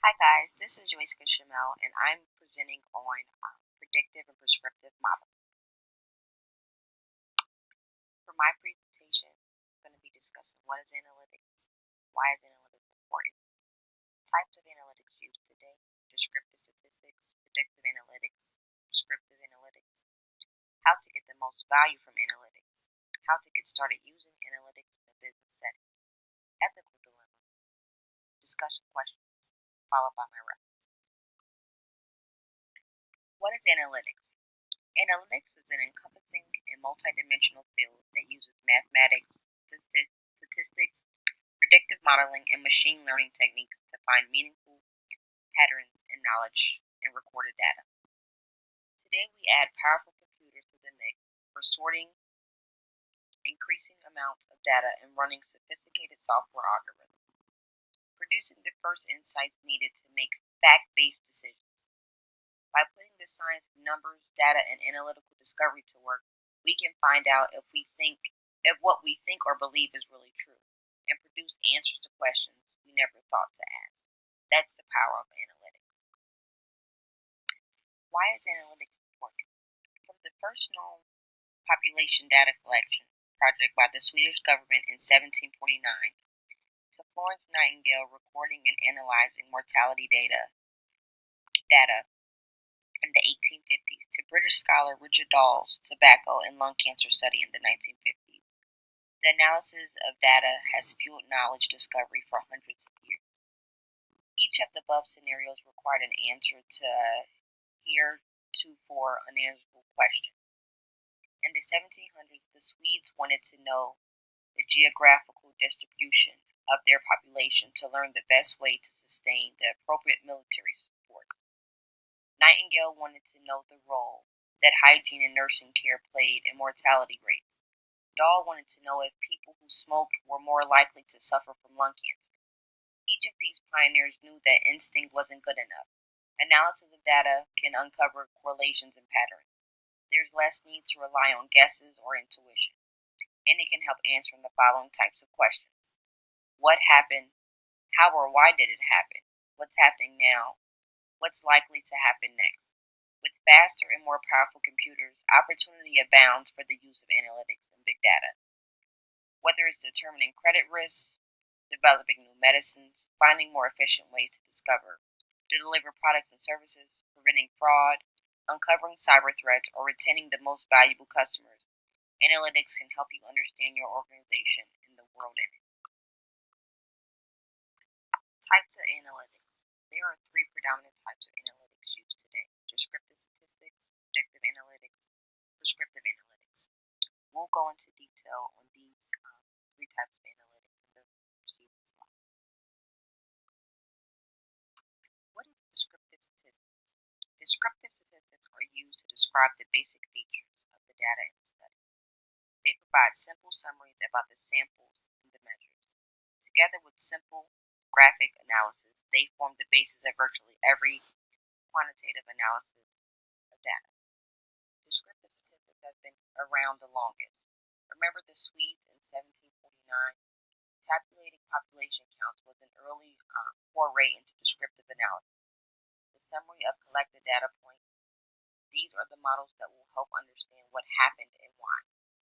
Hi guys, this is Joyce Shamel and I'm presenting on predictive and prescriptive modeling. For my presentation, I'm going to be discussing what is analytics, why is analytics important, types of analytics used today, descriptive statistics, predictive analytics, prescriptive analytics, how to get the most value from analytics, how to get started using analytics in a business setting, ethical dilemma, discussion questions, followed by my reference. What is analytics? Analytics is an encompassing and multidimensional field that uses mathematics, statistics, predictive modeling, and machine learning techniques to find meaningful patterns in knowledge and recorded data. Today, we add powerful computers to the mix for sorting increasing amounts of data and running sophisticated software algorithms, producing the first insights needed to make fact-based decisions. By putting the science of numbers, data, and analytical discovery to work, we can find out if what we think or believe is really true, and produce answers to questions we never thought to ask. That's the power of analytics. Why is analytics important? From the first known population data collection project by the Swedish government in 1749 to Florence Nightingale recording and analyzing mortality data in the 1850s, to British scholar Richard Dawes' tobacco and lung cancer study in the 1950s. The analysis of data has fueled knowledge discovery for hundreds of years. Each of the above scenarios required an answer to heretofore unanswerable question. In the 1700s, the Swedes wanted to know the geographical distribution of their population to learn the best way to sustain the appropriate military support. Nightingale wanted to know the role that hygiene and nursing care played in mortality rates. Dahl wanted to know if people who smoked were more likely to suffer from lung cancer. Each of these pioneers knew that instinct wasn't good enough. Analysis of data can uncover correlations and patterns. There's less need to rely on guesses or intuition, and it can help answer the following types of questions. What happened? How or why did it happen? What's happening now? What's likely to happen next? With faster and more powerful computers, opportunity abounds for the use of analytics and big data. Whether it's determining credit risks, developing new medicines, finding more efficient ways to discover, to deliver products and services, preventing fraud, uncovering cyber threats, or retaining the most valuable customers, analytics can help you understand your organization and the world in it. Types of analytics. There are three predominant types of analytics used today: descriptive statistics, predictive analytics, prescriptive analytics. We'll go into detail on these three types of analytics in the preceding slide. What is descriptive statistics? Descriptive statistics are used to describe the basic features of the data in the study. They provide simple summaries about the samples and the measures. Together with simple graphic analysis, they form the basis of virtually every quantitative analysis of data. Descriptive statistics have been around the longest. Remember the Swedes in 1749? Calculating population counts was an early foray into descriptive analysis. The summary of collected data points. These are the models that will help understand what happened and why.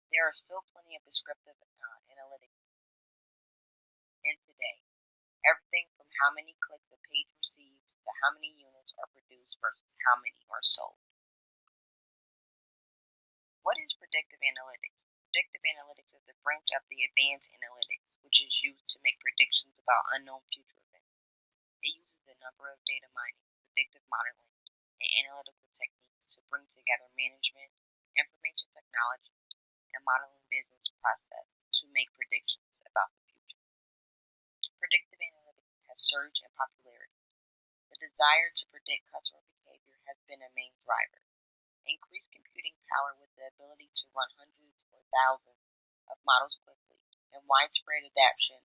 There are still plenty of descriptive analytics in today. Everything from how many clicks a page receives to how many units are produced versus how many are sold. What is predictive analytics? Predictive analytics is the branch of the advanced analytics, which is used to make predictions about unknown future events. It uses a number of data mining, predictive modeling, and analytical techniques to bring together management, information technology, and modeling business process to make predictions about the future. Predictive analytics has surged in popularity. The desire to predict customer behavior has been a main driver. Increased computing power with the ability to run hundreds or thousands of models quickly, and widespread adoption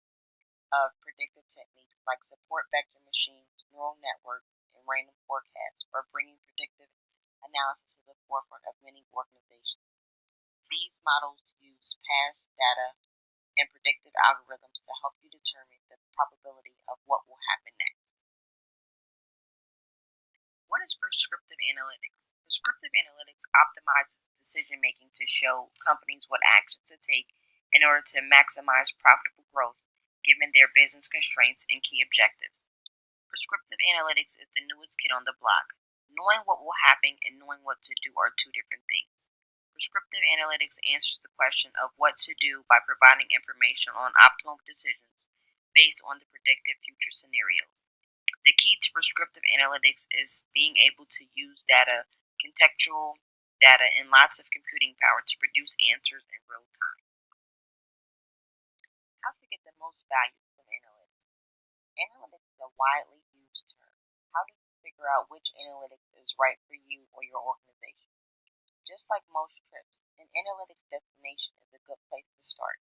of predictive techniques like support vector machines, neural networks, and random forecasts are bringing predictive analysis to the forefront of many organizations. These models use past data and predictive algorithms to help you determine the probability of what will happen next. What is prescriptive analytics? Prescriptive analytics optimizes decision making to show companies what actions to take in order to maximize profitable growth given their business constraints and key objectives. Prescriptive analytics is the newest kid on the block. Knowing what will happen and knowing what to do are two different things. Prescriptive analytics answers the question of what to do by providing information on optimal decisions based on the predictive future scenarios. The key to prescriptive analytics is being able to use data, contextual data, and lots of computing power to produce answers in real time. How to get the most value from analytics? Analytics is a widely used term. How do you figure out which analytics is right for you or your organization? Just like most trips, an analytics destination is a good place to start,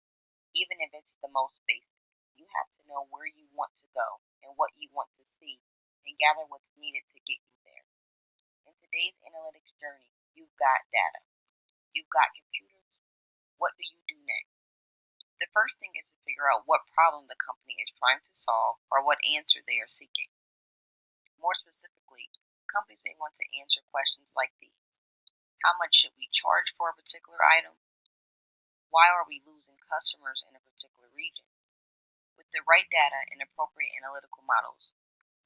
even if it's the most basic. You have to know where you want to go and what you want to see and gather what's needed to get you there. In today's analytics journey, you've got data. You've got computers. What do you do next? The first thing is to figure out what problem the company is trying to solve or what answer they are seeking. More specifically, companies may want to answer questions like these. How much should we charge for a particular item? Why are we losing customers in a particular region? With the right data and appropriate analytical models,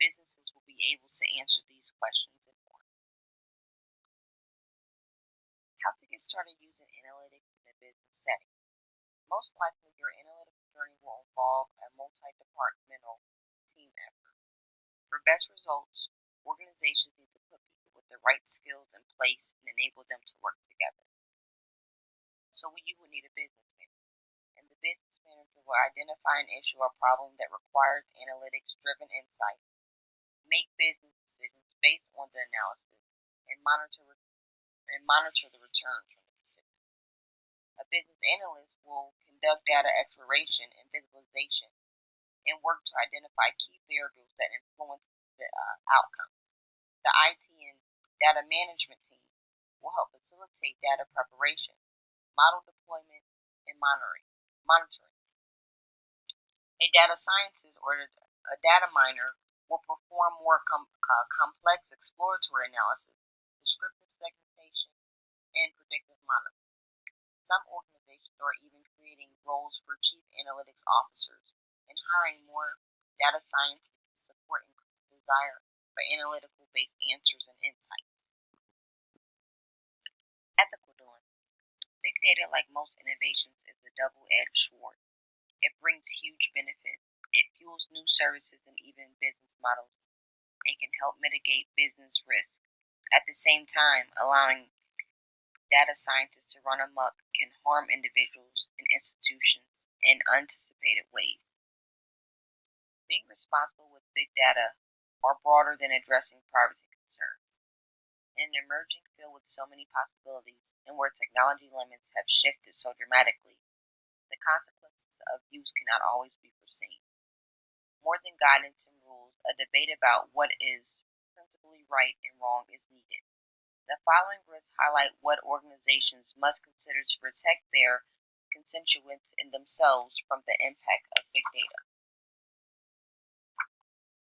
businesses will be able to answer these questions and more. How to get started using analytics in a business setting. Most likely, your analytics journey will involve a multi-departmental team effort. For best results, organizations need to put people with the right skills in place and enable them to work together. So you will need a business manager, and the business manager will identify an issue or problem that requires analytics-driven insight, make business decisions based on the analysis, and monitor the returns from the decision. A business analyst will conduct data exploration and visualization and work to identify key variables that influence the outcome. The IT and data management team will help facilitate data preparation, model deployment, and monitoring. A data scientist or a data miner will perform more complex exploratory analysis, descriptive segmentation, and predictive modeling. Some organizations are even creating roles for chief analytics officers and hiring more data scientists to support increased desire for analytical-based answers and insights. Ethical dilemma. Big data, like most innovations, is a double-edged sword. It brings huge benefits. It fuels new services and even business models and can help mitigate business risk. At the same time, allowing data scientists to run amok can harm individuals and institutions in unanticipated ways. Being responsible with big data are broader than addressing privacy concerns. In an emerging field with so many possibilities and where technology limits have shifted so dramatically, the consequences of use cannot always be foreseen. More than guidance and rules, a debate about what is principally right and wrong is needed. The following risks highlight what organizations must consider to protect their constituents and themselves from the impact of big data.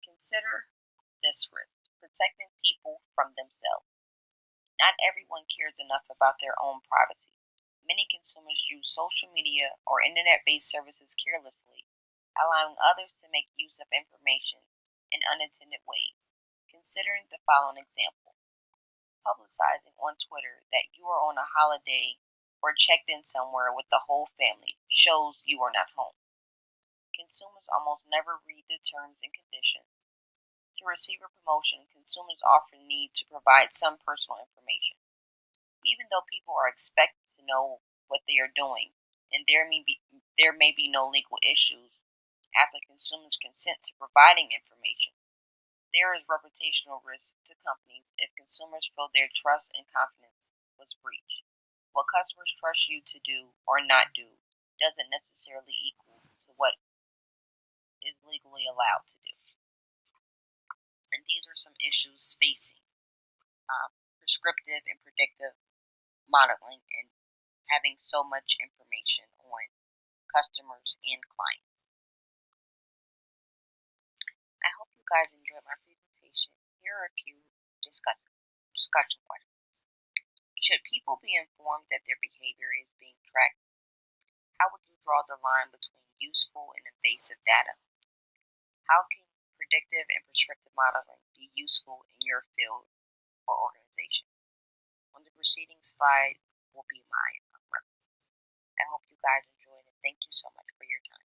Consider this risk: protecting people from themselves. Not everyone cares enough about their own privacy. Many consumers use social media or internet-based services carelessly, allowing others to make use of information in unintended ways. Considering the following example: publicizing on Twitter that you are on a holiday or checked in somewhere with the whole family shows you are not home. Consumers almost never read the terms and conditions. To receive a promotion, consumers often need to provide some personal information. Even though people are expected to know what they are doing, and there may be no legal issues after consumers consent to providing information, there is reputational risk to companies if consumers feel their trust and confidence was breached. What customers trust you to do or not do doesn't necessarily equal to what is legally allowed to do. And these are some issues facing prescriptive and predictive modeling and having so much information on customers and clients. I hope you guys enjoyed my presentation. Here are a few discussion questions. Should people be informed that their behavior is being tracked? How would you draw the line between useful and invasive data? How can predictive and prescriptive modeling be useful in your field or organization? On the preceding slide will be my references. I hope you guys enjoyed it. Thank you so much for your time.